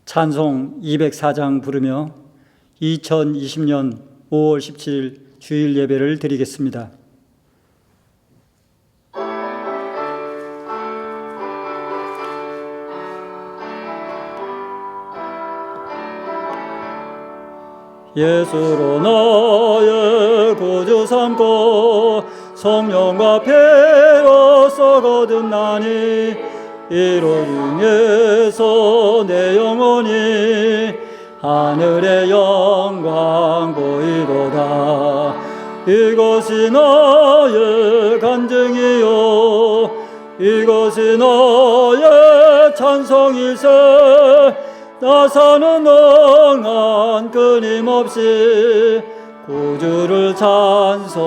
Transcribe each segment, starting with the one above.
찬송 204장 부르며 2020년 5월 17일 주일 예배를 드리겠습니다. 예수로 나의 구주 삼고 성령과 피로써 거듭나니 이로 중에서 내 영혼이 하늘의 영광 보이도다. 이것이 나의 간증이요 이것이 나의 찬송일세. 나 사는 동안 끊임없이 구주를 찬송하리로다.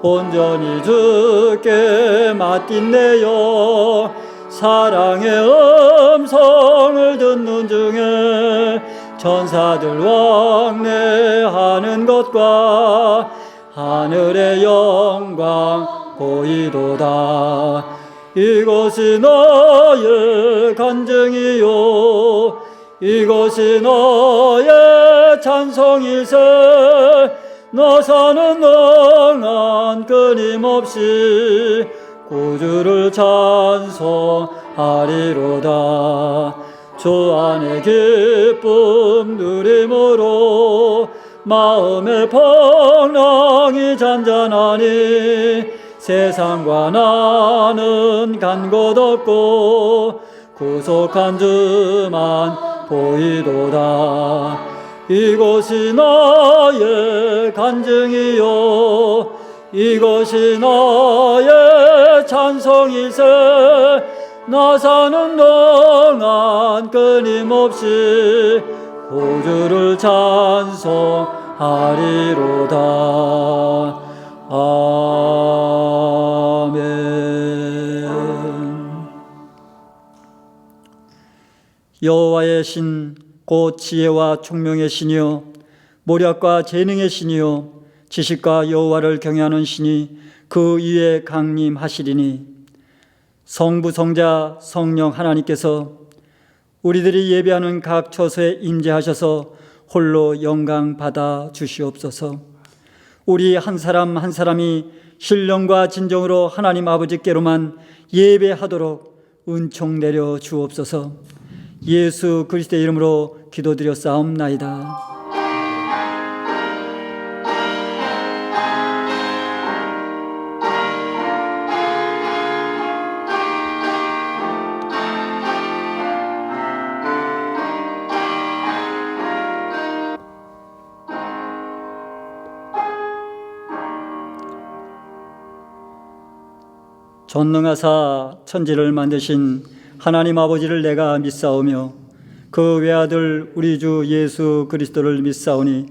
온전히 주께 맡긴내요 사랑의 음성을 듣는 중에 천사들 왕래하는 것과 하늘의 영광 보이도다. 이것이 나의 간증이요 이것이 나의 찬송일세. 나 사는 동안 끊임없이 구주를 찬송하리로다. 주 안에 기쁨 누림으로 마음의 풍랑이 잔잔하니 세상과 나는 간 곳 없고 구속한 주만 보이도다. 이것이 나의 간증이요 이것이 나의 찬송일세. 나 사는 동안 끊임없이 구주를 찬송하리로다. 아멘. 여호와의 신 곧 지혜와 총명의 신이요 모략과 재능의 신이요 지식과 여호와를 경외하는 신이 그 위에 강림하시리니. 성부 성자 성령 하나님께서 우리들이 예배하는 각 처소에 임재하셔서 홀로 영광 받아 주시옵소서. 우리 한 사람 한 사람이 신령과 진정으로 하나님 아버지께로만 예배하도록 은총 내려 주옵소서. 예수 그리스도의 이름으로 기도드렸사옵나이다. 전능하사 천지를 만드신 하나님 아버지를 내가 믿사오며 그 외아들 우리 주 예수 그리스도를 믿사오니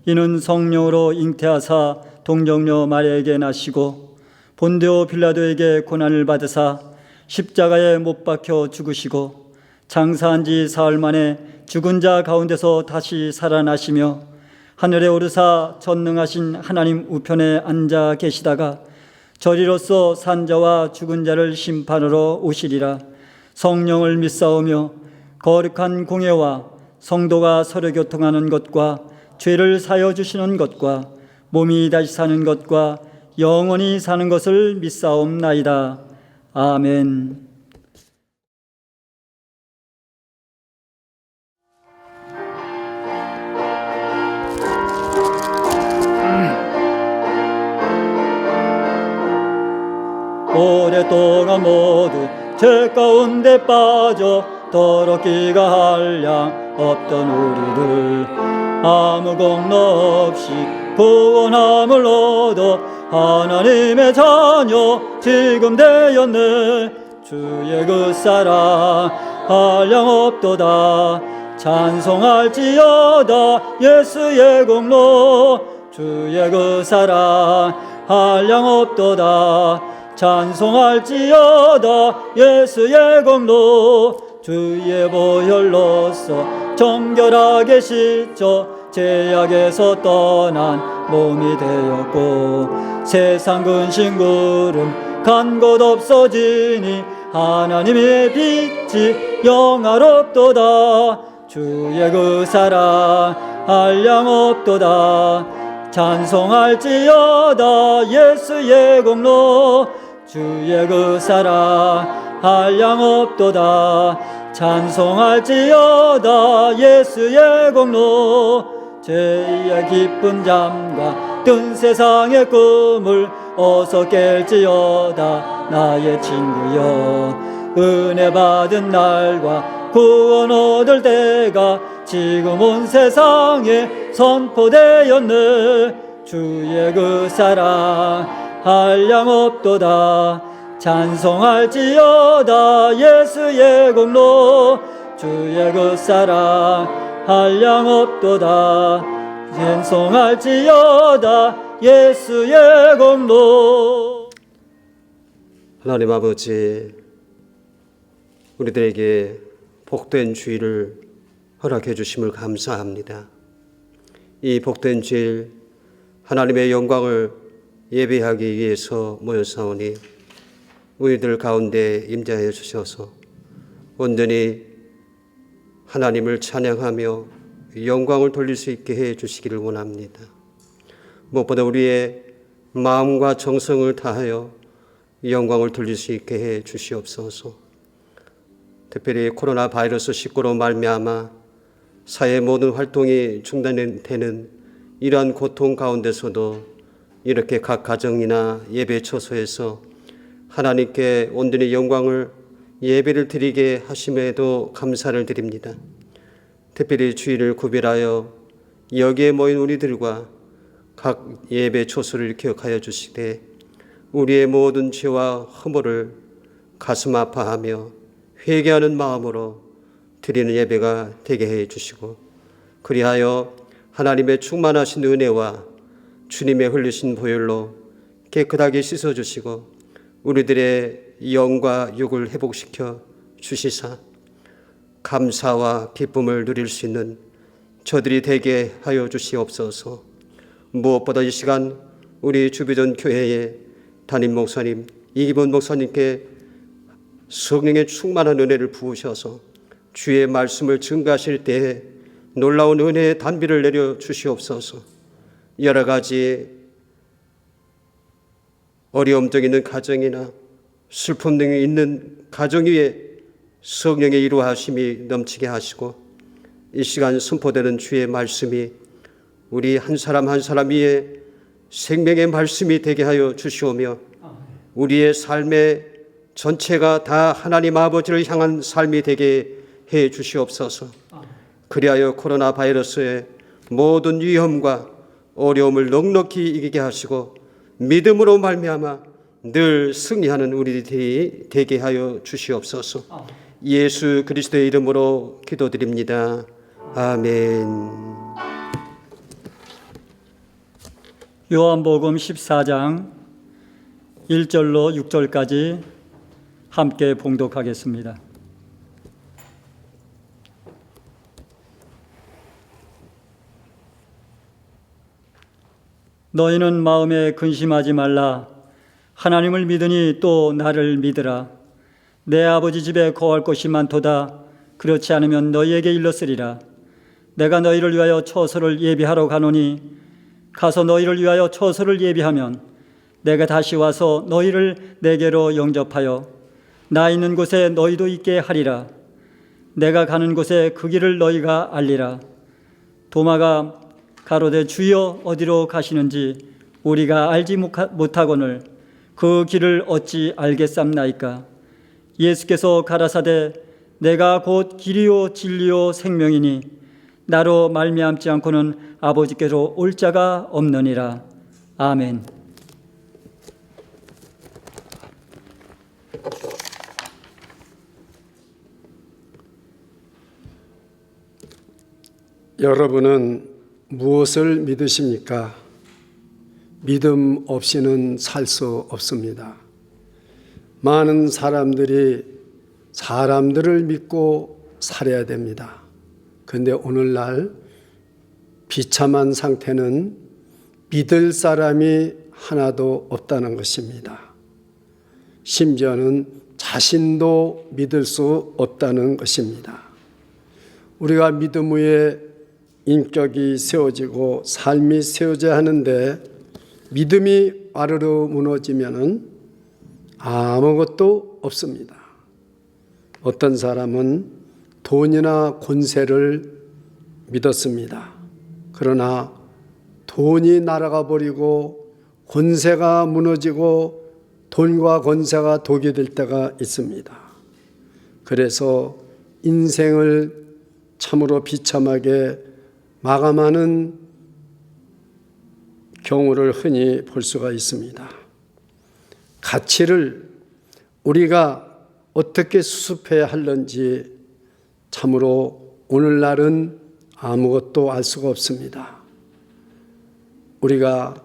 이는 성령으로 잉태하사 동정녀 마리아에게 나시고 본디오 빌라도에게 고난을 받으사 십자가에 못 박혀 죽으시고 장사한 지 사흘 만에 죽은 자 가운데서 다시 살아나시며 하늘에 오르사 전능하신 하나님 우편에 앉아 계시다가 저리로서 산자와 죽은 자를 심판하러 오시리라. 성령을 믿사오며 거룩한 공예와 성도가 서로 교통하는 것과 죄를 사여 주시는 것과 몸이 다시 사는 것과 영원히 사는 것을 믿사옵나이다. 아멘. 오랫동안 모두 죄 가운데 빠져 더럽기가 한량 없던 우리들 아무 공로 없이 구원함을 얻어 하나님의 자녀 지금 되었네. 주의 그 사랑 한량 없도다. 찬송할지어다 예수의 공로. 주의 그 사랑 한량 없도다. 찬송할지어다 예수의 공로. 주의 보혈로서 정결하게 씻어 죄악에서 떠난 몸이 되었고 세상 근심 구름 간 곳 없어지니 하나님의 빛이 영화롭도다. 주의 그 사랑 한량없도다. 찬송할지어다 예수의 공로. 주의 그 사랑 한량없도다. 찬송할지어다 예수의 공로. 죄의 깊은 잠과 뜬 세상의 꿈을 어서 깰지어다 나의 친구여. 은혜 받은 날과 구원 얻을 때가 지금 온 세상에 선포되었네. 주의 그 사랑 한량없도다. 찬송할지어다 예수의 공로. 주의 그 사랑 한량없도다. 찬송할지어다 예수의 공로. 하나님 아버지, 우리들에게 복된 주일을 허락해 주심을 감사합니다. 이 복된 주일 하나님의 영광을 예배하기 위해서 모였사오니 우리들 가운데 임재하여 주셔서 온전히 하나님을 찬양하며 영광을 돌릴 수 있게 해 주시기를 원합니다. 무엇보다 우리의 마음과 정성을 다하여 영광을 돌릴 수 있게 해 주시옵소서. 특별히 코로나 바이러스 19로 말미암아 사회 모든 활동이 중단되는 이러한 고통 가운데서도 이렇게 각 가정이나 예배 처소에서 하나님께 온전히 영광을 예배를 드리게 하심에도 감사를 드립니다. 특별히 주일을 구별하여 여기에 모인 우리들과 각 예배 초소를 기억하여 주시되 우리의 모든 죄와 허물을 가슴 아파하며 회개하는 마음으로 드리는 예배가 되게 해 주시고, 그리하여 하나님의 충만하신 은혜와 주님의 흘리신 보혈로 깨끗하게 씻어주시고 우리들의 영과 육을 회복시켜 주시사 감사와 기쁨을 누릴 수 있는 저들이 되게 하여 주시옵소서. 무엇보다 이 시간 우리 주비전 교회의 담임 목사님 이기본 목사님께 성령의 충만한 은혜를 부으셔서 주의 말씀을 증거하실 때에 놀라운 은혜의 단비를 내려 주시옵소서. 여러 가지 어려움증 있는 가정이나 슬픔 등이 있는 가정 위에 성령의 이루하심이 넘치게 하시고 이 시간 선포되는 주의 말씀이 우리 한 사람 한 사람 위에 생명의 말씀이 되게 하여 주시오며 우리의 삶의 전체가 다 하나님 아버지를 향한 삶이 되게 해 주시옵소서. 그리하여 코로나 바이러스의 모든 위험과 어려움을 넉넉히 이기게 하시고 믿음으로 말미암아 늘 승리하는 우리들이 되게 하여 주시옵소서. 예수 그리스도의 이름으로 기도드립니다. 아멘. 요한복음 14장 1절로 6절까지 함께 봉독하겠습니다. 너희는 마음에 근심하지 말라. 하나님을 믿으니 또 나를 믿으라. 내 아버지 집에 거할 곳이 많도다. 그렇지 않으면 너희에게 일렀으리라. 내가 너희를 위하여 처소를 예비하러 가노니 가서 너희를 위하여 처소를 예비하면 내가 다시 와서 너희를 내게로 영접하여 나 있는 곳에 너희도 있게 하리라. 내가 가는 곳에 그 길을 너희가 알리라. 도마가 가로되 주여 어디로 가시는지 우리가 알지 못하거늘 그 길을 어찌 알겠삼나이까. 예수께서 가라사대 내가 곧 길이요 진리요 생명이니 나로 말미암지 않고는 아버지께로 올 자가 없느니라. 아멘. 여러분은 무엇을 믿으십니까? 믿음 없이는 살 수 없습니다. 많은 사람들이 사람들을 믿고 살아야 됩니다. 그런데 오늘날 비참한 상태는 믿을 사람이 하나도 없다는 것입니다. 심지어는 자신도 믿을 수 없다는 것입니다. 우리가 믿음 위에 인격이 세워지고 삶이 세워져야 하는데 믿음이 와르르 무너지면은 아무것도 없습니다. 어떤 사람은 돈이나 권세를 믿었습니다. 그러나 돈이 날아가 버리고 권세가 무너지고 돈과 권세가 독이 될 때가 있습니다. 그래서 인생을 참으로 비참하게 마감하는 경우를 흔히 볼 수가 있습니다. 가치를 우리가 어떻게 수습해야 하는지 참으로 오늘날은 아무것도 알 수가 없습니다. 우리가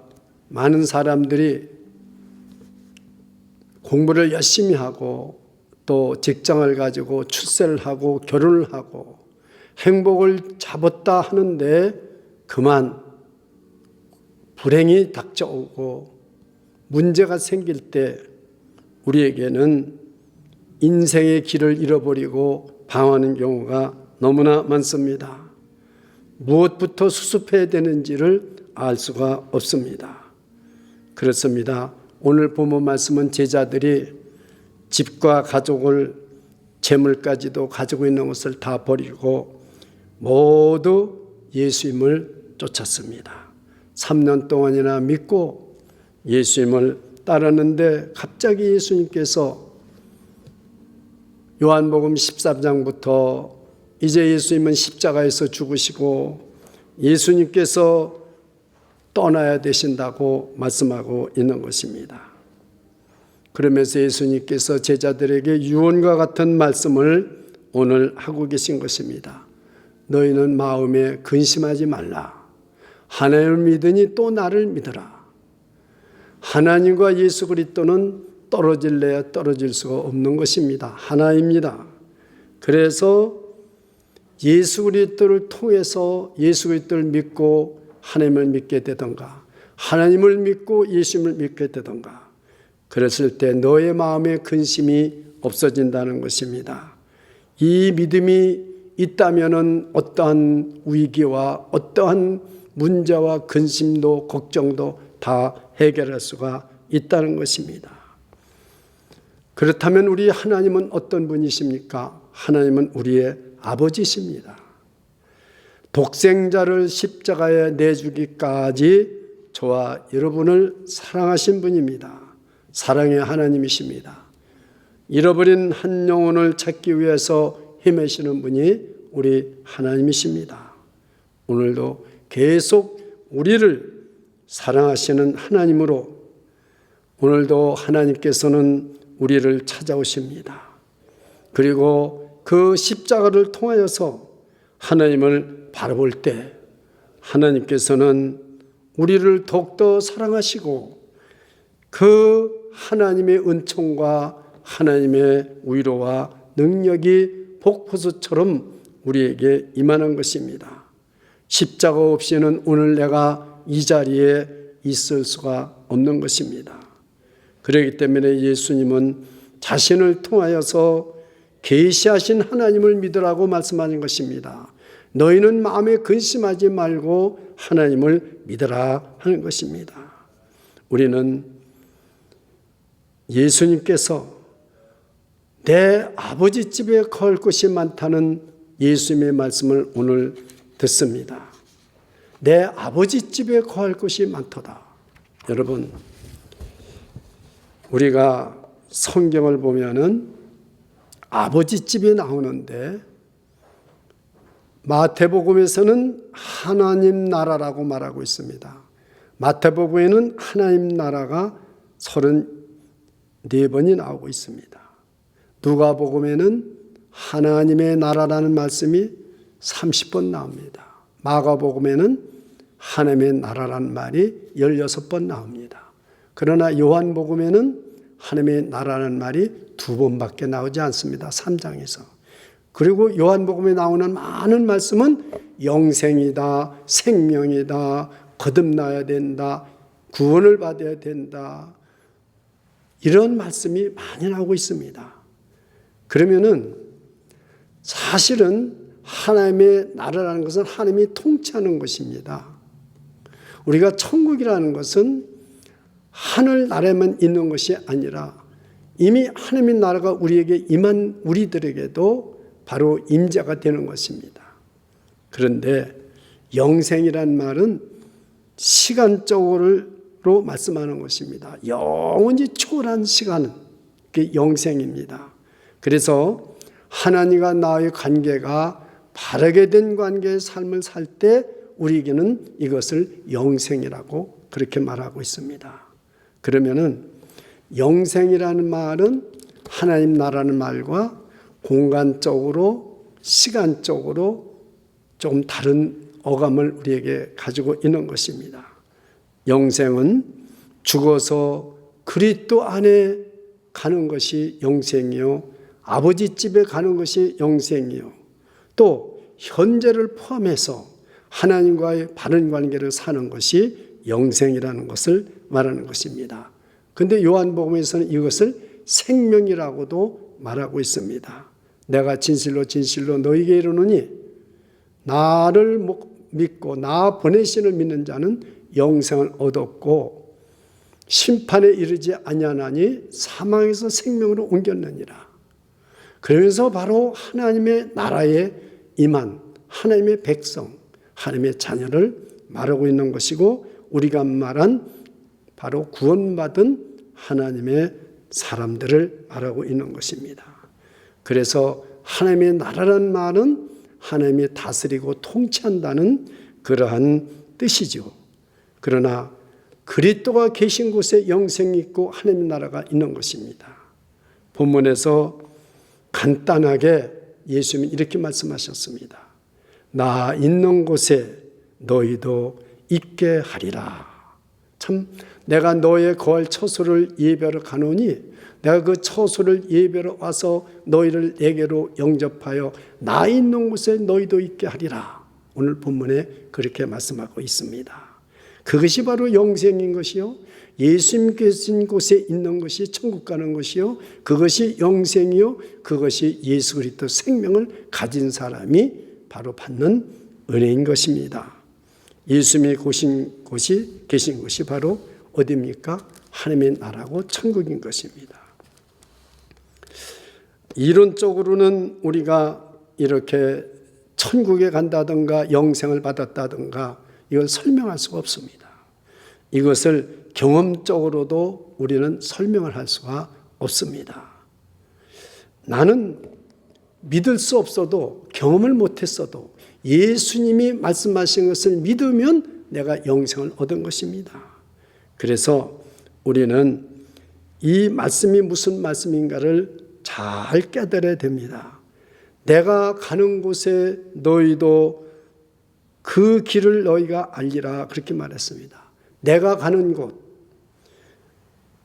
많은 사람들이 공부를 열심히 하고 또 직장을 가지고 출세를 하고 결혼을 하고 행복을 잡았다 하는데 그만 불행이 닥쳐오고 문제가 생길 때 우리에게는 인생의 길을 잃어버리고 방황하는 경우가 너무나 많습니다. 무엇부터 수습해야 되는지를 알 수가 없습니다. 그렇습니다. 오늘 본문 말씀은 제자들이 집과 가족을 재물까지도 가지고 있는 것을 다 버리고 모두 예수님을 쫓았습니다. 3년 동안이나 믿고 예수님을 따랐는데 갑자기 예수님께서 요한복음 13장부터 이제 예수님은 십자가에서 죽으시고 예수님께서 떠나야 되신다고 말씀하고 있는 것입니다. 그러면서 예수님께서 제자들에게 유언과 같은 말씀을 오늘 하고 계신 것입니다. 너희는 마음에 근심하지 말라. 하나님을 믿으니 또 나를 믿으라. 하나님과 예수 그리스도는 떨어질래야 떨어질 수가 없는 것입니다. 하나입니다. 그래서 예수 그리스도를 통해서 예수 그리스도를 믿고 하나님을 믿게 되던가 하나님을 믿고 예수님을 믿게 되던가 그랬을 때 너의 마음에 근심이 없어진다는 것입니다. 이 믿음이 있다면은 어떠한 위기와 어떠한 문제와 근심도 걱정도 다 해결할 수가 있다는 것입니다. 그렇다면 우리 하나님은 어떤 분이십니까? 하나님은 우리의 아버지십니다. 독생자를 십자가에 내주기까지 저와 여러분을 사랑하신 분입니다. 사랑의 하나님이십니다. 잃어버린 한 영혼을 찾기 위해서 헤매시는 분이 우리 하나님이십니다. 오늘도 계속 우리를 사랑하시는 하나님으로 오늘도 하나님께서는 우리를 찾아오십니다. 그리고 그 십자가를 통하여서 하나님을 바라볼 때 하나님께서는 우리를 더욱더 사랑하시고 그 하나님의 은총과 하나님의 위로와 능력이 폭포수처럼 우리에게 임하는 것입니다. 십자가 없이는 오늘 내가 이 자리에 있을 수가 없는 것입니다. 그렇기 때문에 예수님은 자신을 통하여서 계시하신 하나님을 믿으라고 말씀하는 것입니다. 너희는 마음에 근심하지 말고 하나님을 믿으라 하는 것입니다. 우리는 예수님께서 내 아버지 집에 거할 것이 많다는 예수님의 말씀을 오늘 듣습니다. 내 아버지 집에 거할 것이 많도다. 여러분, 우리가 성경을 보면은 아버지 집에 나오는데 마태복음에서는 하나님 나라라고 말하고 있습니다. 마태복음에는 하나님 나라가 34번이 나오고 있습니다. 누가복음에는 하나님의 나라라는 말씀이 30번 나옵니다. 마가복음에는 하나님의 나라라는 말이 16번 나옵니다. 그러나 요한복음에는 하나님의 나라라는 말이 2번밖에 나오지 않습니다. 3장에서. 그리고 요한복음에 나오는 많은 말씀은 영생이다, 생명이다, 거듭나야 된다, 구원을 받아야 된다, 이런 말씀이 많이 나오고 있습니다. 그러면은 사실은 하나님의 나라라는 것은 하나님이 통치하는 것입니다. 우리가 천국이라는 것은 하늘 나라에만 있는 것이 아니라 이미 하나님의 나라가 우리에게 임한 우리들에게도 바로 임재가 되는 것입니다. 그런데 영생이란 말은 시간적으로 말씀하는 것입니다. 영원히 초월한 시간은 그게 영생입니다. 그래서 하나님과 나의 관계가 바르게 된 관계의 삶을 살 때 우리에게는 이것을 영생이라고 그렇게 말하고 있습니다. 그러면은 영생이라는 말은 하나님 나라는 말과 공간적으로 시간적으로 좀 다른 어감을 우리에게 가지고 있는 것입니다. 영생은 죽어서 그리스도 안에 가는 것이 영생이요, 아버지 집에 가는 것이 영생이요, 또 현재를 포함해서 하나님과의 바른 관계를 사는 것이 영생이라는 것을 말하는 것입니다. 그런데 요한복음에서는 이것을 생명이라고도 말하고 있습니다. 내가 진실로 진실로 너희에게 이르노니 나를 믿고 나 보내신을 믿는 자는 영생을 얻었고 심판에 이르지 아니하나니 사망에서 생명으로 옮겼느니라. 그러면서 바로 하나님의 나라에 임한 하나님의 백성, 하나님의 자녀를 말하고 있는 것이고, 우리가 말한 바로 구원받은 하나님의 사람들을 말하고 있는 것입니다. 그래서 하나님의 나라라는 말은 하나님이 다스리고 통치한다는 그러한 뜻이죠. 그러나 그리스도가 계신 곳에 영생이 있고 하나님의 나라가 있는 것입니다. 본문에서 간단하게 예수님이 이렇게 말씀하셨습니다. 나 있는 곳에 너희도 있게 하리라. 참, 내가 너의 거할 처소를 예배하러 가노니 내가 그 처소를 예배하러 와서 너희를 내게로 영접하여 나 있는 곳에 너희도 있게 하리라. 오늘 본문에 그렇게 말씀하고 있습니다. 그것이 바로 영생인 것이요, 예수님 계신 곳에 있는 것이 천국 가는 것이요, 그것이 영생이요, 그것이 예수 그리스도 생명을 가진 사람이 바로 받는 은혜인 것입니다. 예수님이 계신 곳이 바로 어디입니까? 하나님의 나라고 천국인 것입니다. 이론적으로는 우리가 이렇게 천국에 간다든가 영생을 받았다든가 이걸 설명할 수가 없습니다. 이것을 경험적으로도 우리는 설명을 할 수가 없습니다. 나는 믿을 수 없어도, 경험을 못했어도 예수님이 말씀하신 것을 믿으면 내가 영생을 얻은 것입니다. 그래서 우리는 이 말씀이 무슨 말씀인가를 잘 깨달아야 됩니다. 내가 가는 곳에 너희도 그 길을 너희가 알리라, 그렇게 말했습니다. 내가 가는 곳,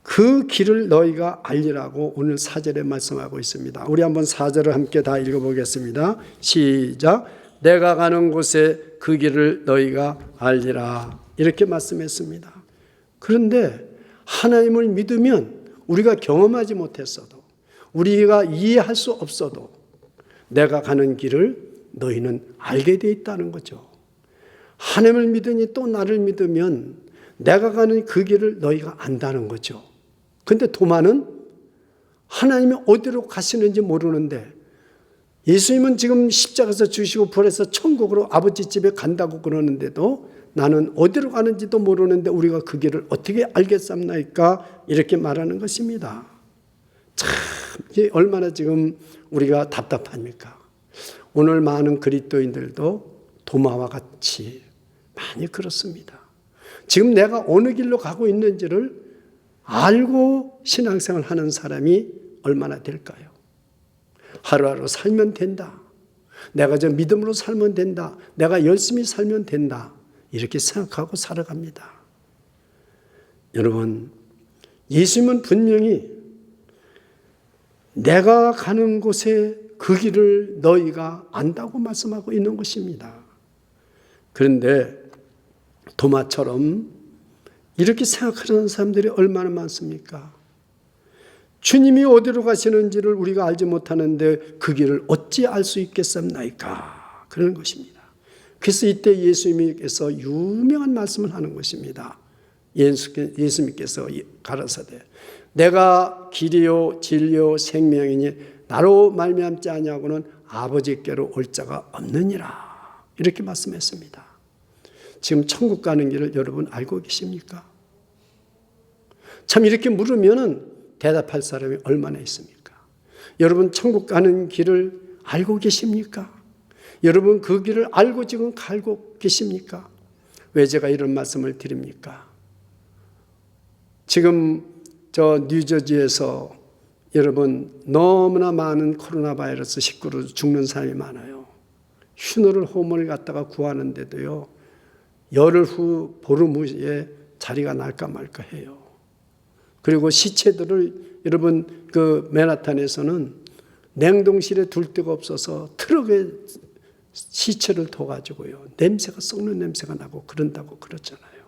그 길을 너희가 알리라고 오늘 4절에 말씀하고 있습니다. 우리 한번 4절을 함께 다 읽어보겠습니다. 시작. 내가 가는 곳에 그 길을 너희가 알리라, 이렇게 말씀했습니다. 그런데 하나님을 믿으면 우리가 경험하지 못했어도, 우리가 이해할 수 없어도 내가 가는 길을 너희는 알게 되어 있다는 거죠. 하나님을 믿으니 또 나를 믿으면 내가 가는 그 길을 너희가 안다는 거죠. 그런데 도마는 하나님이 어디로 가시는지 모르는데, 예수님은 지금 십자가에서 주시고 부활해서 천국으로 아버지 집에 간다고 그러는데도 나는 어디로 가는지도 모르는데 우리가 그 길을 어떻게 알겠습니까? 이렇게 말하는 것입니다. 참, 이게 얼마나 지금 우리가 답답합니까? 오늘 많은 그리스도인들도 도마와 같이 많이 그렇습니다. 지금 내가 어느 길로 가고 있는지를 알고 신앙생활 하는 사람이 얼마나 될까요? 하루하루 살면 된다. 내가 저 믿음으로 살면 된다. 내가 열심히 살면 된다. 이렇게 생각하고 살아갑니다. 여러분, 예수님은 분명히 내가 가는 곳에 그 길을 너희가 안다고 말씀하고 있는 것입니다. 그런데 도마처럼 이렇게 생각하는 사람들이 얼마나 많습니까? 주님이 어디로 가시는지를 우리가 알지 못하는데 그 길을 어찌 알 수 있겠습니까? 그런 것입니다. 그래서 이때 예수님께서 유명한 말씀을 하는 것입니다. 예수님께서 가라사대 내가 길이요 진리요 생명이니 나로 말미암지 아니하고는 아버지께로 올 자가 없느니라. 이렇게 말씀했습니다. 지금 천국 가는 길을 여러분 알고 계십니까? 참 이렇게 물으면은 대답할 사람이 얼마나 있습니까? 여러분 천국 가는 길을 알고 계십니까? 여러분 그 길을 알고 지금 가고 계십니까? 왜 제가 이런 말씀을 드립니까? 지금 저 뉴저지에서 여러분 너무나 많은 코로나 바이러스 19로 죽는 사람이 많아요. 휴너럴 홈을 갖다가 구하는데도요. 열흘 후 보름 후에 자리가 날까 말까 해요. 그리고 시체들을 여러분 그 맨하탄에서는 냉동실에 둘 데가 없어서 트럭에 시체를 둬가지고요. 냄새가 썩는 냄새가 나고 그런다고 그러잖아요.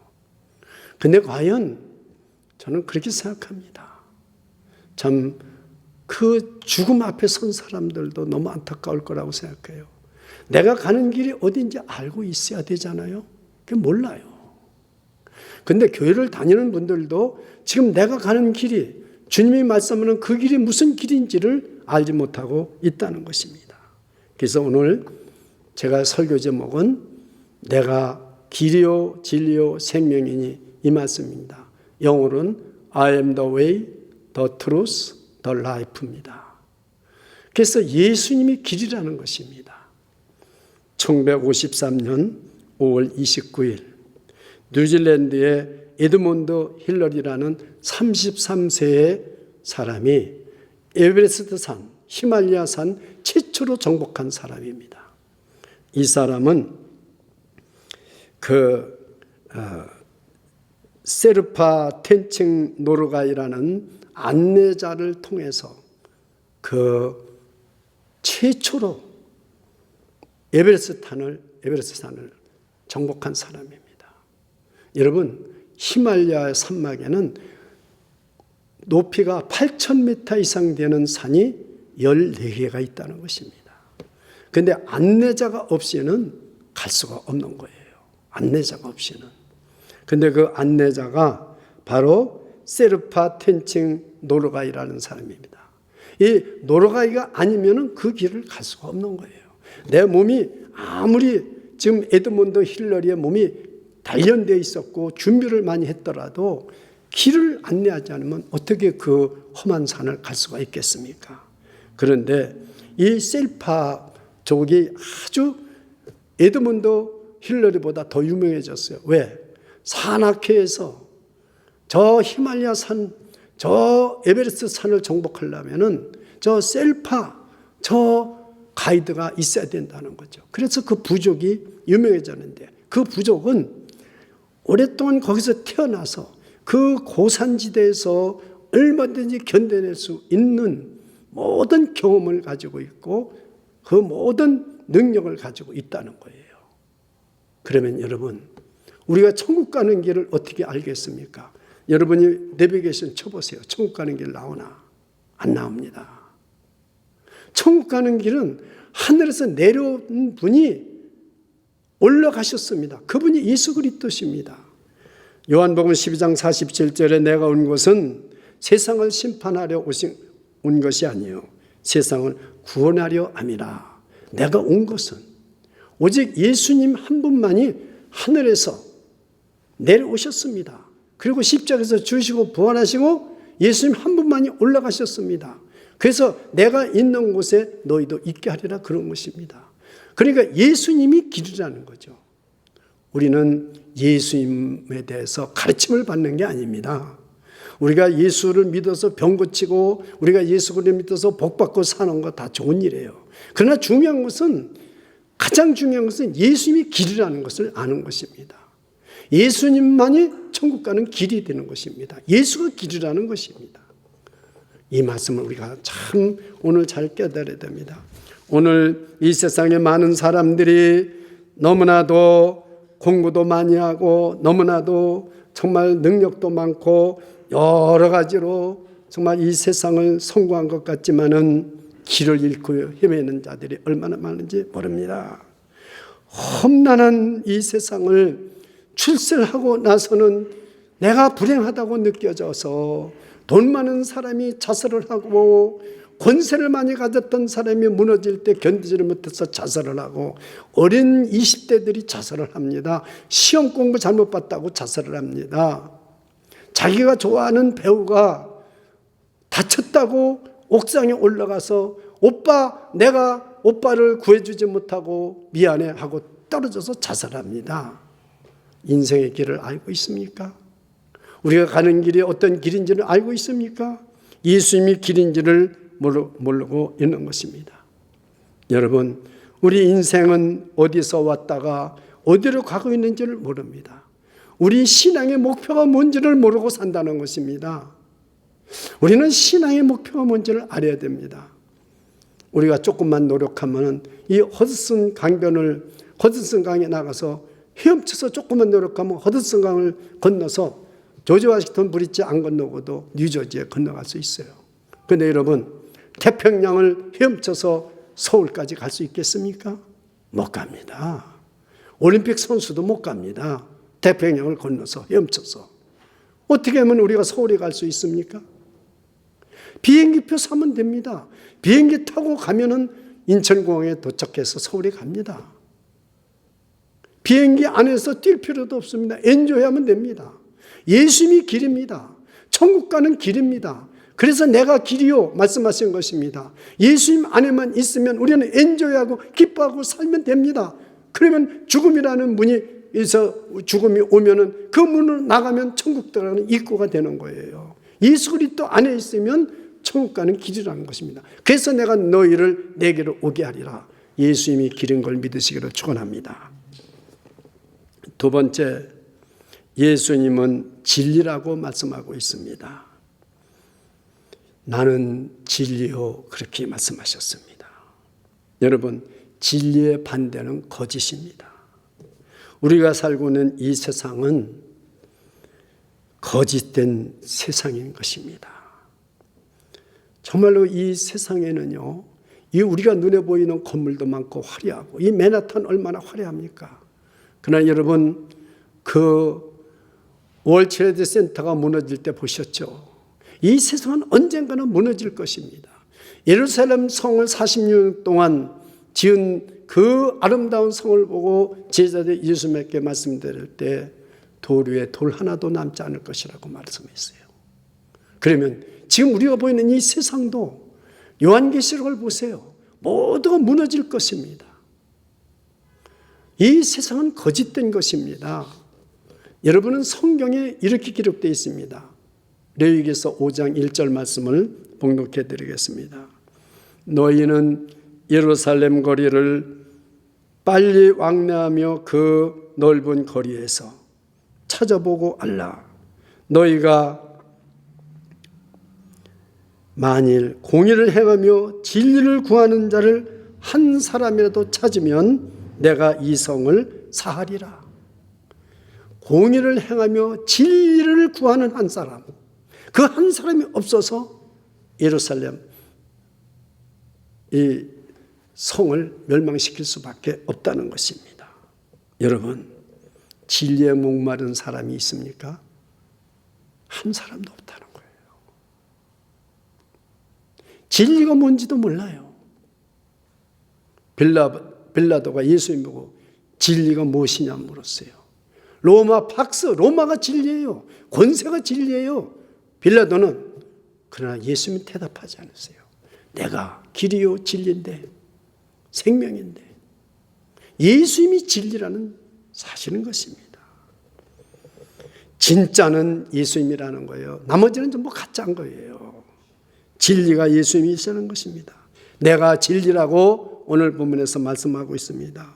근데 과연 저는 그렇게 생각합니다. 참 그 죽음 앞에 선 사람들도 너무 안타까울 거라고 생각해요. 내가 가는 길이 어딘지 알고 있어야 되잖아요. 그게 몰라요. 근데 교회를 다니는 분들도 지금 내가 가는 길이 주님이 말씀하는 그 길이 무슨 길인지를 알지 못하고 있다는 것입니다. 그래서 오늘 제가 설교 제목은 내가 길이요 진리요 생명이니 이 말씀입니다. 영어로는 I am the way, the truth, the life입니다. 그래서 예수님이 길이라는 것입니다. 1953년 5월 29일 뉴질랜드의 에드몬드 힐러리라는 33세의 사람이 에베레스트 산, 히말라야 산 최초로 정복한 사람입니다. 이 사람은 세르파 텐칭 노르가이라는 안내자를 통해서 그 최초로 에베레스트 산을 정복한 사람입니다. 여러분 히말라야 산막에는 높이가 8,000m 이상 되는 산이 14개가 있다는 것입니다. 그런데 안내자가 없이는 갈 수가 없는 거예요. 안내자가 없이는. 그런데 그 안내자가 바로 세르파 텐칭 노르가이라는 사람입니다. 이 노르가이가 아니면 그 길을 갈 수가 없는 거예요. 내 몸이 아무리 지금 에드몬드 힐러리의 몸이 단련되어 있었고 준비를 많이 했더라도 길을 안내하지 않으면 어떻게 그 험한 산을 갈 수가 있겠습니까? 그런데 이 셀파족이 아주 에드몬드 힐러리보다 더 유명해졌어요. 왜? 산악회에서 저 히말라야 산, 저 에베레스트 산을 정복하려면은 저 셀파, 저 가이드가 있어야 된다는 거죠. 그래서 그 부족이 유명해졌는데 그 부족은 오랫동안 거기서 태어나서 그 고산지대에서 얼마든지 견뎌낼 수 있는 모든 경험을 가지고 있고 그 모든 능력을 가지고 있다는 거예요. 그러면 여러분 우리가 천국 가는 길을 어떻게 알겠습니까? 여러분이 내비게이션 쳐보세요. 천국 가는 길 나오나? 안 나옵니다. 천국 가는 길은 하늘에서 내려온 분이 올라가셨습니다. 그분이 예수 그리스도십니다. 요한복음 12장 47절에 내가 온 것은 세상을 심판하려 온 것이 아니요 세상을 구원하려 함이라. 내가 온 것은 오직 예수님 한 분만이 하늘에서 내려오셨습니다. 그리고 십자가에서 죽으시고 부활하시고 예수님 한 분만이 올라가셨습니다. 그래서 내가 있는 곳에 너희도 있게 하리라 그런 것입니다. 그러니까 예수님이 길이라는 거죠. 우리는 예수님에 대해서 가르침을 받는 게 아닙니다. 우리가 예수를 믿어서 병 고치고 우리가 예수를 믿어서 복 받고 사는 거 다 좋은 일이에요. 그러나 가장 중요한 것은 예수님이 길이라는 것을 아는 것입니다. 예수님만이 천국 가는 길이 되는 것입니다. 예수가 길이라는 것입니다. 이 말씀을 우리가 참 오늘 잘 깨달아야 됩니다. 오늘 이 세상에 많은 사람들이 너무나도 공부도 많이 하고 너무나도 정말 능력도 많고 여러 가지로 정말 이 세상을 성공한 것 같지만은 길을 잃고 헤매는 자들이 얼마나 많은지 모릅니다. 험난한 이 세상을 출세하고 나서는 내가 불행하다고 느껴져서 돈 많은 사람이 자살을 하고 권세를 많이 가졌던 사람이 무너질 때 견디지를 못해서 자살을 하고 어린 20대들이 자살을 합니다. 시험 공부 잘못 봤다고 자살을 합니다. 자기가 좋아하는 배우가 다쳤다고 옥상에 올라가서 오빠, 내가 오빠를 구해주지 못하고 미안해 하고 떨어져서 자살합니다. 인생의 길을 알고 있습니까? 우리가 가는 길이 어떤 길인지를 알고 있습니까? 예수님이 길인지를 모르고 있는 것입니다. 여러분, 우리 인생은 어디서 왔다가 어디로 가고 있는지를 모릅니다. 우리 신앙의 목표가 뭔지를 모르고 산다는 것입니다. 우리는 신앙의 목표가 뭔지를 알아야 됩니다. 우리가 조금만 노력하면 이 허드슨 강에 나가서 헤엄쳐서 조금만 노력하면 허드슨 강을 건너서 조지 워싱턴 브릿지 안 건너고도 뉴저지에 건너갈 수 있어요. 그런데 여러분, 태평양을 헤엄쳐서 서울까지 갈 수 있겠습니까? 못 갑니다. 올림픽 선수도 못 갑니다. 태평양을 건너서 헤엄쳐서. 어떻게 하면 우리가 서울에 갈 수 있습니까? 비행기표 사면 됩니다. 비행기 타고 가면은 인천공항에 도착해서 서울에 갑니다. 비행기 안에서 뛸 필요도 없습니다. 엔조이하면 됩니다. 예수님이 길입니다. 천국 가는 길입니다. 그래서 내가 길이요 말씀하신 것입니다. 예수님 안에만 있으면 우리는 엔조이하고 기뻐하고 살면 됩니다. 그러면 죽음이라는 죽음이 오면은 그 문으로 나가면 천국 들어가는 입구가 되는 거예요. 예수 그리스도 안에 있으면 천국 가는 길이라는 것입니다. 그래서 내가 너희를 내게로 오게 하리라. 예수님이 길인 걸 믿으시기를 축원합니다. 두 번째, 예수님은 진리라고 말씀하고 있습니다. 나는 진리요, 그렇게 말씀하셨습니다. 여러분, 진리의 반대는 거짓입니다. 우리가 살고 있는 이 세상은 거짓된 세상인 것입니다. 정말로 이 세상에는요, 이 우리가 눈에 보이는 건물도 많고 화려하고, 이 맨하탄 얼마나 화려합니까? 그러나 여러분, 그 월트레이드 센터가 무너질 때 보셨죠? 이 세상은 언젠가는 무너질 것입니다. 예루살렘 성을 40년 동안 지은 그 아름다운 성을 보고 제자들이 예수님께 말씀드릴 때 돌 위에 돌 하나도 남지 않을 것이라고 말씀했어요. 그러면 지금 우리가 보이는 이 세상도 요한계시록을 보세요. 모두가 무너질 것입니다. 이 세상은 거짓된 것입니다. 여러분은 성경에 이렇게 기록되어 있습니다. 레위기서 5장 1절 말씀을 봉독해 드리겠습니다. 너희는 예루살렘 거리를 빨리 왕래하며 그 넓은 거리에서 찾아보고 알라. 너희가 만일 공의를 행하며 진리를 구하는 자를 한 사람이라도 찾으면 내가 이 성을 사하리라. 공의를 행하며 진리를 구하는 한 사람, 그 한 사람이 없어서 예루살렘 이 성을 멸망시킬 수밖에 없다는 것입니다. 여러분, 진리에 목마른 사람이 있습니까? 한 사람도 없다는 거예요. 진리가 뭔지도 몰라요. 빌라도가 예수님 보고 진리가 무엇이냐 물었어요. 로마 박스, 로마가 진리예요. 권세가 진리예요. 빌라도는 그러나 예수님이 대답하지 않으세요. 내가 길이요 진리인데 생명인데 예수님이 진리라는 사실인 것입니다. 진짜는 예수님이라는 거예요. 나머지는 전부 가짜인 거예요. 진리가 예수님이시라는 것입니다. 내가 진리라고 오늘 본문에서 말씀하고 있습니다.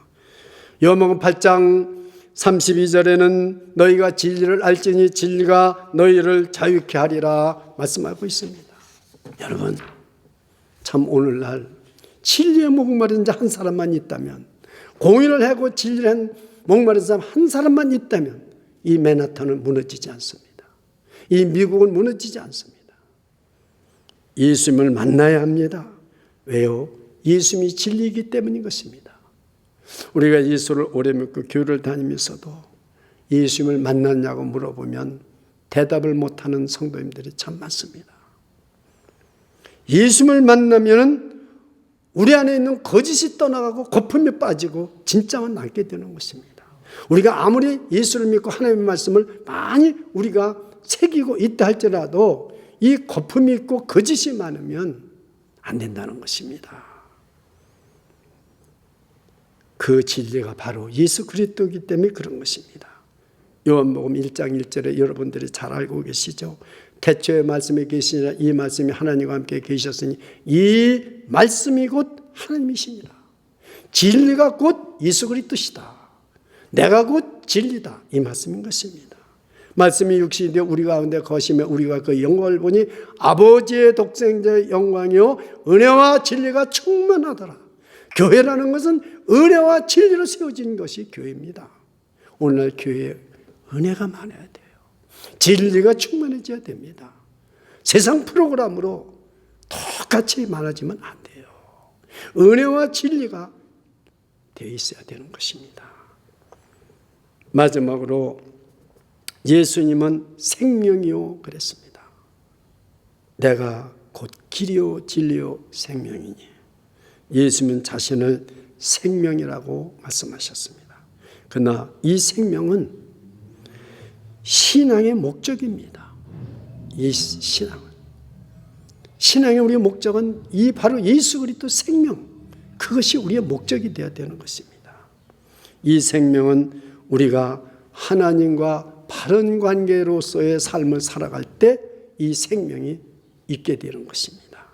요한복음 8장 32절에는 너희가 진리를 알지니 진리가 너희를 자유케 하리라 말씀하고 있습니다. 여러분, 참 오늘날 진리에 목마른 자 한 사람만 있다면, 공의를 하고 진리를 목마른 사람 한 사람만 있다면 이 맨하탄은 무너지지 않습니다. 이 미국은 무너지지 않습니다. 예수님을 만나야 합니다. 왜요? 예수님이 진리이기 때문인 것입니다. 우리가 예수를 오래 믿고 교회를 다니면서도 예수님을 만났냐고 물어보면 대답을 못하는 성도님들이 참 많습니다. 예수님을 만나면 우리 안에 있는 거짓이 떠나가고 거품이 빠지고 진짜만 남게 되는 것입니다. 우리가 아무리 예수를 믿고 하나님의 말씀을 많이 우리가 새기고 있다 할지라도 이 거품이 있고 거짓이 많으면 안 된다는 것입니다. 그 진리가 바로 예수 그리스도이기 때문에 그런 것입니다. 요한복음 1장 1절에 여러분들이 잘 알고 계시죠? 태초에 말씀이 계시니라 이 말씀이 하나님과 함께 계셨으니 이 말씀이 곧 하나님이시니라. 진리가 곧 예수 그리스도시다. 내가 곧 진리다. 이 말씀인 것입니다. 말씀이 육신이 되어 우리 가운데 거시며 우리가 그 영광을 보니 아버지의 독생자의 영광이요 은혜와 진리가 충만하더라. 교회라는 것은 은혜와 진리로 세워진 것이 교회입니다. 오늘날 교회에 은혜가 많아야 돼요. 진리가 충만해져야 됩니다. 세상 프로그램으로 똑같이 많아지면 안 돼요. 은혜와 진리가 되어 있어야 되는 것입니다. 마지막으로 예수님은 생명이요 그랬습니다. 내가 곧 길이요 진리요 생명이니. 예수님은 자신을 생명이라고 말씀하셨습니다. 그러나 이 생명은 신앙의 목적입니다. 이 신앙의 우리의 목적은 이 바로 예수 그리스도 생명, 그것이 우리의 목적이 되어야 되는 것입니다. 이 생명은 우리가 하나님과 바른 관계로서의 삶을 살아갈 때 이 생명이 있게 되는 것입니다.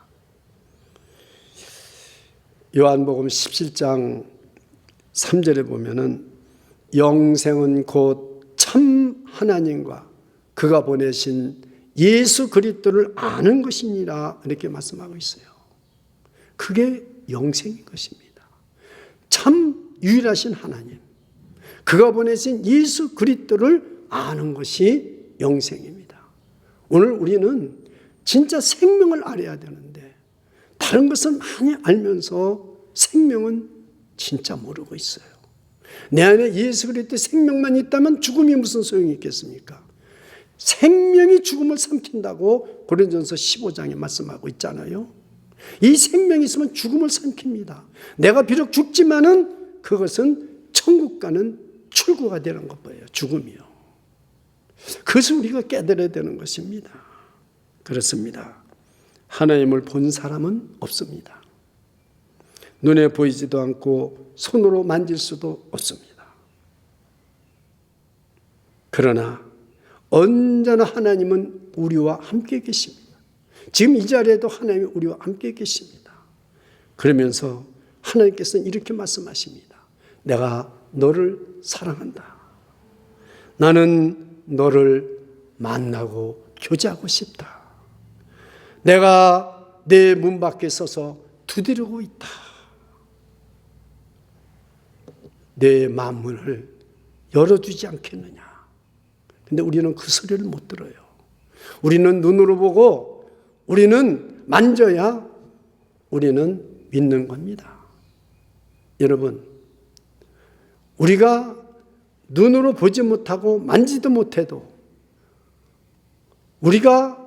요한복음 17장 3절에 보면은 영생은 곧 참 하나님과 그가 보내신 예수 그리스도를 아는 것이니라 이렇게 말씀하고 있어요. 그게 영생인 것입니다. 참 유일하신 하나님, 그가 보내신 예수 그리스도를 아는 것이 영생입니다. 오늘 우리는 진짜 생명을 알아야 되는데 다른 것을 많이 알면서 생명은 진짜 모르고 있어요. 내 안에 예수 그리스도 생명만 있다면 죽음이 무슨 소용이 있겠습니까? 생명이 죽음을 삼킨다고 고린도전서 15장에 말씀하고 있잖아요. 이 생명이 있으면 죽음을 삼킵니다. 내가 비록 죽지만은 그것은 천국 가는 출구가 되는 것이에요. 죽음이요. 그것을 우리가 깨달아야 되는 것입니다. 그렇습니다. 하나님을 본 사람은 없습니다. 눈에 보이지도 않고 손으로 만질 수도 없습니다. 그러나 언제나 하나님은 우리와 함께 계십니다. 지금 이 자리에도 하나님이 우리와 함께 계십니다. 그러면서 하나님께서는 이렇게 말씀하십니다. 내가 너를 사랑한다. 나는 너를 만나고 교제하고 싶다. 내가 내 문 밖에 서서 두드리고 있다. 내 마음문을 열어주지 않겠느냐. 근데 우리는 그 소리를 못 들어요. 우리는 눈으로 보고 우리는 만져야 우리는 믿는 겁니다. 여러분, 우리가 눈으로 보지 못하고 만지도 못해도 우리가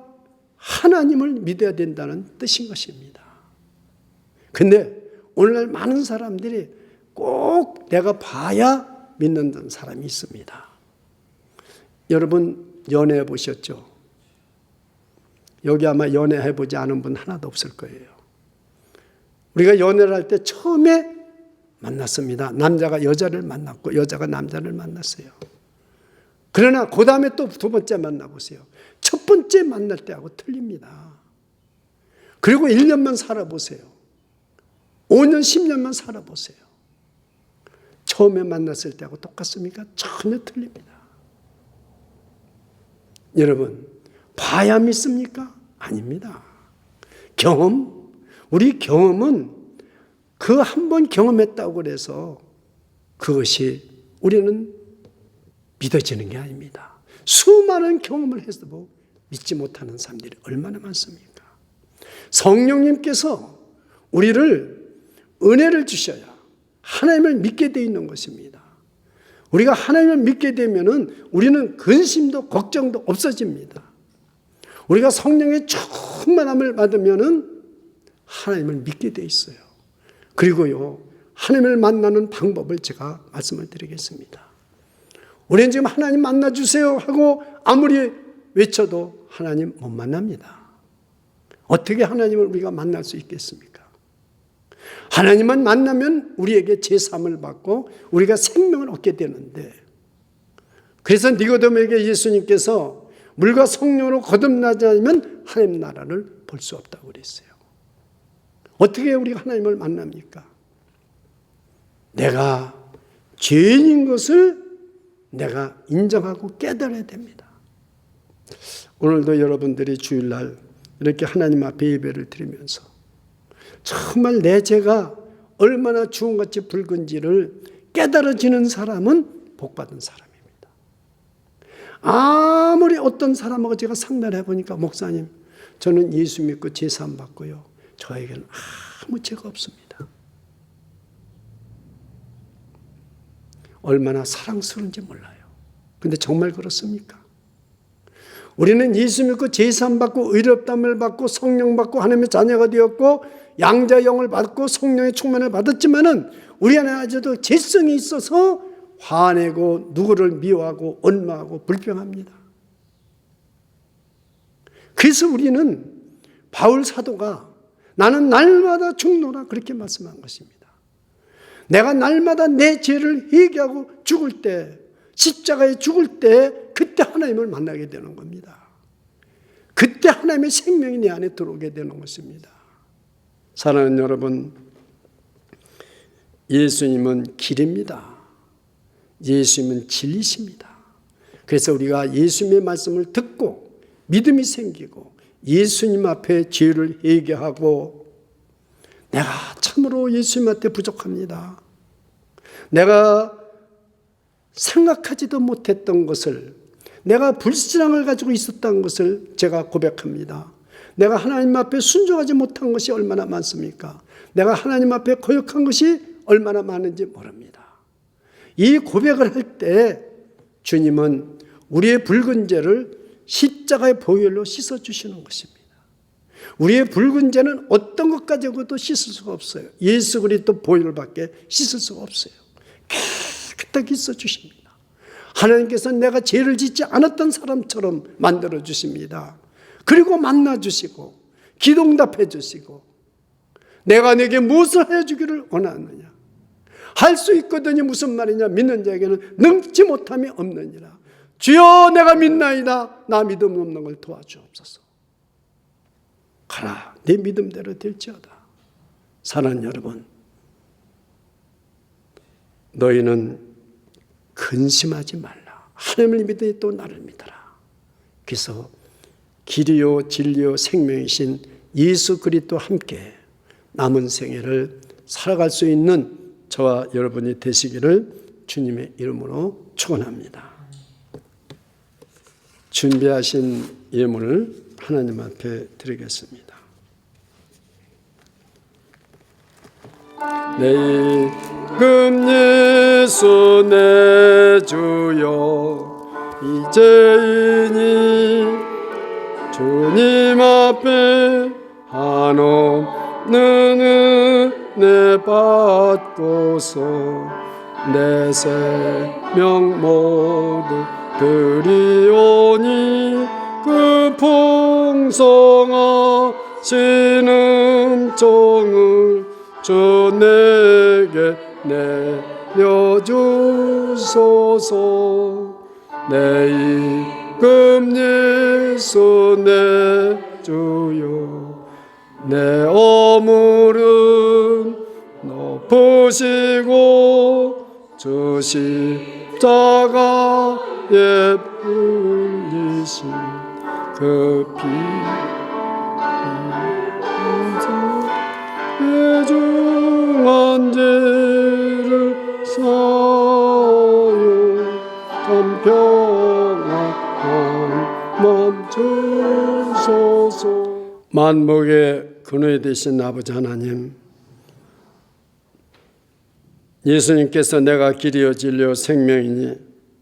하나님을 믿어야 된다는 뜻인 것입니다. 근데 오늘날 많은 사람들이 꼭 내가 봐야 믿는 사람이 있습니다. 여러분 연애해 보셨죠? 여기 아마 연애해 보지 않은 분 하나도 없을 거예요. 우리가 연애를 할 때 처음에 만났습니다. 남자가 여자를 만났고 여자가 남자를 만났어요. 그러나 그 다음에 또 두 번째 만나보세요. 첫 번째 만날 때하고 틀립니다. 그리고 1년만 살아보세요. 5년, 10년만 살아보세요. 처음에 만났을 때하고 똑같습니까? 전혀 틀립니다. 여러분, 봐야 믿습니까? 아닙니다. 경험, 우리 경험은 그 한 번 경험했다고 해서 그것이 우리는 믿어지는 게 아닙니다. 수많은 경험을 해서도 믿지 못하는 사람들이 얼마나 많습니까? 성령님께서 우리를 은혜를 주셔야 하나님을 믿게 되어 있는 것입니다. 우리가 하나님을 믿게 되면은 우리는 근심도 걱정도 없어집니다. 우리가 성령의 충만함을 받으면은 하나님을 믿게 되어 있어요. 그리고요, 하나님을 만나는 방법을 제가 말씀을 드리겠습니다. 우리는 지금 하나님 만나주세요 하고 아무리 외쳐도 하나님 못 만납니다. 어떻게 하나님을 우리가 만날 수 있겠습니까? 하나님만 만나면 우리에게 제삼을 받고 우리가 생명을 얻게 되는데, 그래서 니고데모에게 예수님께서 물과 성령으로 거듭나지 않으면 하나님 나라를 볼 수 없다고 그랬어요. 어떻게 우리가 하나님을 만납니까? 내가 죄인인 것을 내가 인정하고 깨달아야 됩니다. 오늘도 여러분들이 주일날 이렇게 하나님 앞에 예배를 드리면서 정말 내 죄가 얼마나 주홍같이 붉은지를 깨달아지는 사람은 복받은 사람입니다. 아무리 어떤 사람하고 제가 상담을 해보니까, 목사님 저는 예수 믿고 제사함 받고요, 저에게는 아무 죄가 없습니다. 얼마나 사랑스러운지 몰라요. 근데 정말 그렇습니까? 우리는 예수 믿고 제사함 받고 의롭다함을 받고 성령 받고 하나님의 자녀가 되었고 양자의 영을 받고 성령의 충만을 받았지만은 우리 안에 아직도 죄성이 있어서 화내고 누구를 미워하고 원망하고 불평합니다. 그래서 우리는 바울 사도가 나는 날마다 죽노라 그렇게 말씀한 것입니다. 내가 날마다 내 죄를 회개하고 죽을 때, 십자가에 죽을 때, 그때 하나님을 만나게 되는 겁니다. 그때 하나님의 생명이 내 안에 들어오게 되는 것입니다. 사랑하는 여러분, 예수님은 길입니다. 예수님은 진리십니다. 그래서 우리가 예수님의 말씀을 듣고 믿음이 생기고 예수님 앞에 죄를 회개하고, 내가 참으로 예수님 앞에 부족합니다. 내가 생각하지도 못했던 것을, 내가 불신앙을 가지고 있었던 것을 제가 고백합니다. 내가 하나님 앞에 순종하지 못한 것이 얼마나 많습니까? 내가 하나님 앞에 거역한 것이 얼마나 많은지 모릅니다. 이 고백을 할 때 주님은 우리의 붉은 죄를 십자가의 보혈로 씻어주시는 것입니다. 우리의 붉은 죄는 어떤 것 가지고도 씻을 수가 없어요. 예수 그리스도 보혈밖에 씻을 수가 없어요. 깨끗하게 씻어주십니다. 하나님께서 내가 죄를 짓지 않았던 사람처럼 만들어주십니다. 그리고 만나주시고 기도응답해 주시고, 내가 내게 무엇을 해주기를 원하느냐, 할 수 있거든요. 무슨 말이냐, 믿는 자에게는 능치 못함이 없느니라. 주여 내가 믿나이다. 나 믿음 없는 걸 도와주옵소서. 가라, 내 믿음대로 될지어다. 사랑하는 여러분, 너희는 근심하지 말라. 하나님을 믿으니 또 나를 믿어라. 그래서 길이요 진리요 생명이신 예수 그리스도와 함께 남은 생애를 살아갈 수 있는 저와 여러분이 되시기를 주님의 이름으로 축원합니다. 준비하신 예물을 하나님 앞에 드리겠습니다. 내 임금 예수 내 주여, 이제이니 주님 앞에 한없는 은혜 받고서 내 생명 모두 드리오니, 그 풍성하신 은총을 주 내게 내려주소서. 내 임금 예수 내 주여, 내 어물은 높으시고 주 십자가에 흘리신 그 피 중한 죄를 사요 참 평안한 멈추소서. 만복의 근원이 되신 아버지 하나님, 예수님께서 내가 길이요 진리요 생명이니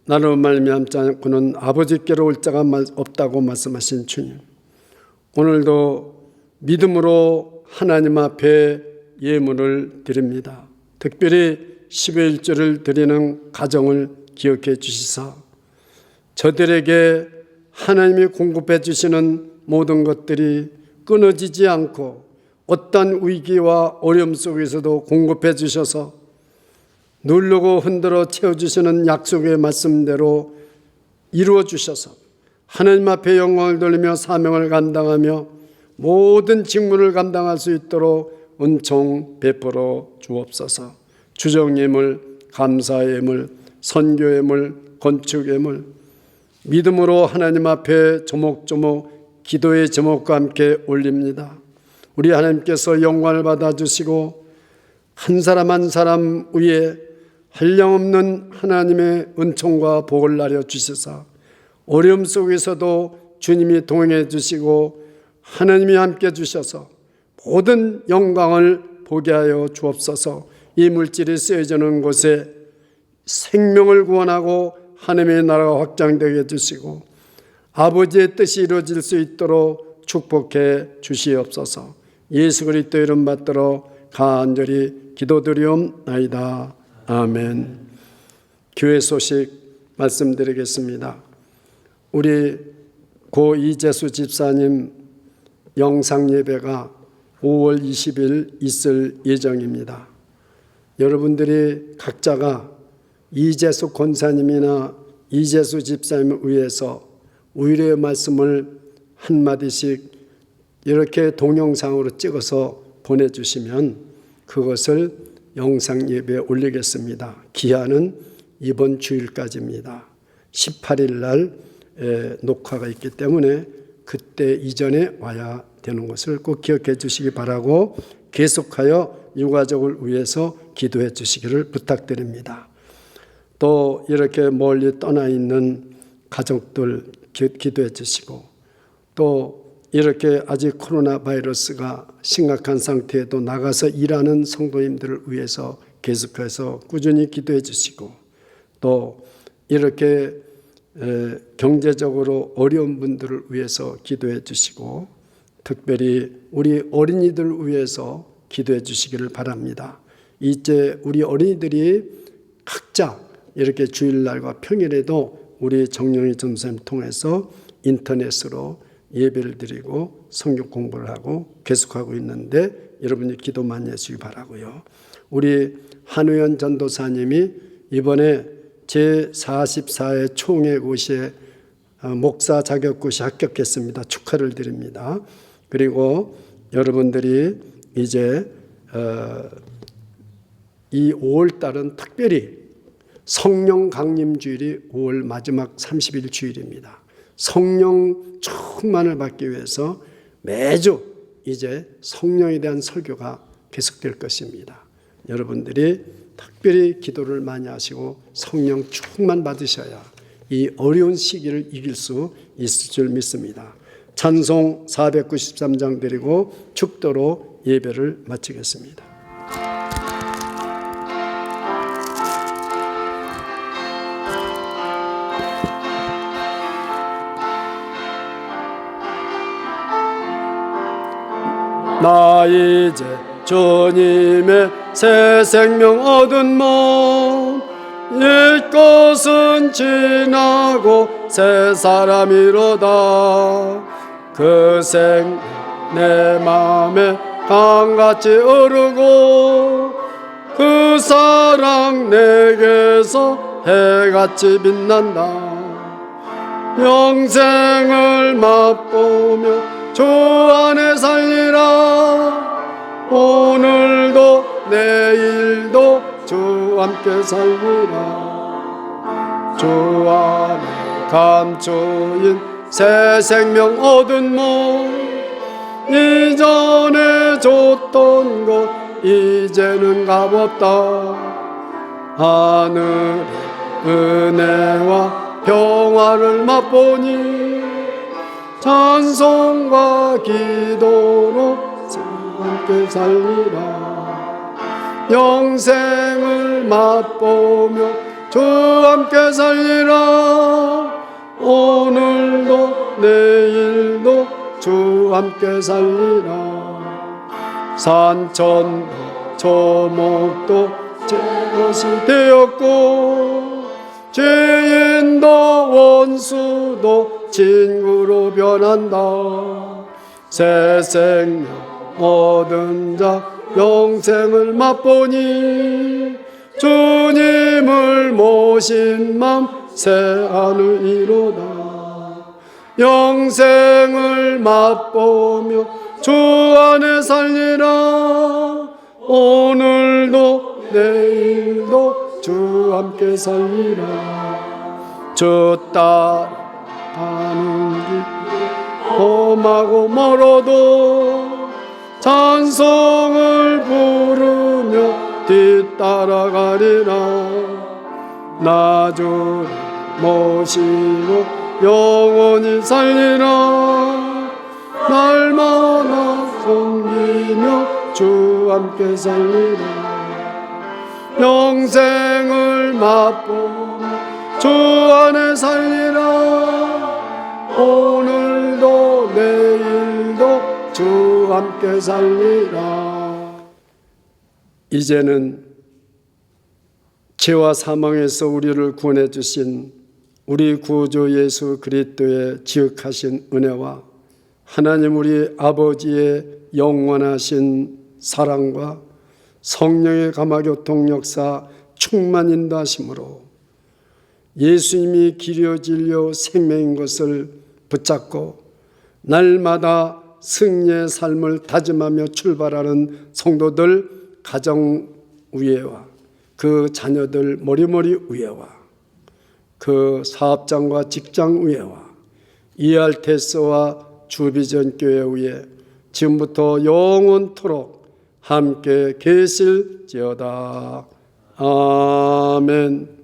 나로 말미암지 않고는 아버지께로 올 자가 없다고 말씀하신 주님, 오늘도 믿음으로 하나님 앞에 예물을 드립니다. 특별히 11조를 드리는 가정을 기억해 주시사 저들에게 하나님이 공급해 주시는 모든 것들이 끊어지지 않고 어떤 위기와 어려움 속에서도 공급해 주셔서 누르고 흔들어 채워주시는 약속의 말씀대로 이루어 주셔서 하나님 앞에 영광을 돌리며 사명을 감당하며 모든 직무를 감당할 수 있도록 은총 베풀어 주옵소서. 주정예물, 감사예물, 선교예물, 건축예물, 믿음으로 하나님 앞에 조목조목 기도의 제목과 함께 올립니다. 우리 하나님께서 영광을 받아주시고 한 사람 한 사람 위에 한량없는 하나님의 은총과 복을 나려 주시사 어려움 속에서도 주님이 동행해 주시고 하나님이 함께 주셔서 모든 영광을 보게 하여 주옵소서. 이 물질이 쓰여지는 곳에 생명을 구원하고 하나님의 나라가 확장되게 해주시고 아버지의 뜻이 이루어질 수 있도록 축복해 주시옵소서. 예수 그리스도 이름 받들어 간절히 기도드리옵나이다. 아멘. 교회 소식 말씀드리겠습니다. 우리 고 이재수 집사님 영상 예배가 5월 20일 있을 예정입니다. 여러분들이 각자가 이재수 권사님이나 이재수 집사님을 위해서 위로의 말씀을 한마디씩 이렇게 동영상으로 찍어서 보내주시면 그것을 영상 예배에 올리겠습니다. 기한은 이번 주일까지입니다. 18일 날 녹화가 있기 때문에 그때 이전에 와야 되는 것을 꼭 기억해 주시기 바라고 계속하여 유가족을 위해서 기도해 주시기를 부탁드립니다. 또 이렇게 멀리 떠나 있는 가족들 기도해 주시고 또 이렇게 아직 코로나 바이러스가 심각한 상태에도 나가서 일하는 성도님들을 위해서 계속해서 꾸준히 기도해 주시고 또 이렇게 경제적으로 어려운 분들을 위해서 기도해 주시고 특별히 우리 어린이들을 위해서 기도해 주시기를 바랍니다. 이제 우리 어린이들이 각자 이렇게 주일날과 평일에도 우리 정영희 전사님 통해서 인터넷으로 예배를 드리고 성경 공부를 하고 계속하고 있는데 여러분이 기도 많이 해주시기 바라고요. 우리 한우연 전도사님이 이번에 제44회 총회고시에 목사 자격고시 합격했습니다. 축하를 드립니다. 그리고 여러분들이 이제 이 5월 달은 특별히 성령 강림 주일이 5월 마지막 30일 주일입니다. 성령 충만을 받기 위해서 매주 이제 성령에 대한 설교가 계속될 것입니다. 여러분들이 특별히 기도를 많이 하시고 성령 충만 받으셔야 이 어려운 시기를 이길 수 있을 줄 믿습니다. 찬송 493장 드리고 축도로 예배를 마치겠습니다. 나 이제 주님의 새 생명 얻은 몸 옛것은 지나고 새 사람이로다. 그 생명 내 맘에 강같이 흐르고 그 사랑 내게서 해같이 빛난다. 영생을 맛보며 주 안에 살리라. 오늘도 내일도 주 함께 살리라. 주 안에 감추인 새 생명 얻은 몸 이전에 줬던 것 이제는 값없다. 하늘의 은혜와 평화를 맛보니 찬송과 기도로 함께 살리라. 영생을 맛보며 주 함께 살리라. 오늘도 내일도 주 함께 살리라. 산천도 초목도 제 것이 되었고 죄인도 원수도 친구로 변한다. 새 생명 얻은 자 영생을 맛보니 주님을 모신 맘 새 하늘이로다. 영생을 맛보며 주 안에 살리라. 오늘도 내일도 주 함께 살리라. 주 따라가는 길 험하고 멀어도 찬송을 부르며 뒤따라가리라. 나 주를 모시고 영원히 살리라. 날마다 섬기며 주 함께 살리라. 영생을 맛보며 주 안에 살리라. 오늘도 내일도 주 함께 살리라. 이제는 죄와 사망에서 우리를 구원해 주신 우리 구주 예수 그리스도의 지극하신 은혜와 하나님 우리 아버지의 영원하신 사랑과 성령의 감화교통 역사 충만 인도하심으로 예수님이 길이요 진리요 생명인 것을 붙잡고 날마다 승리의 삶을 다짐하며 출발하는 성도들 가정 위에와 그 자녀들 머리머리 위에와 그 사업장과 직장 위에와 이알테스와 주비전 교회 위에 지금부터 영원토록 함께 계실지어다. 아멘.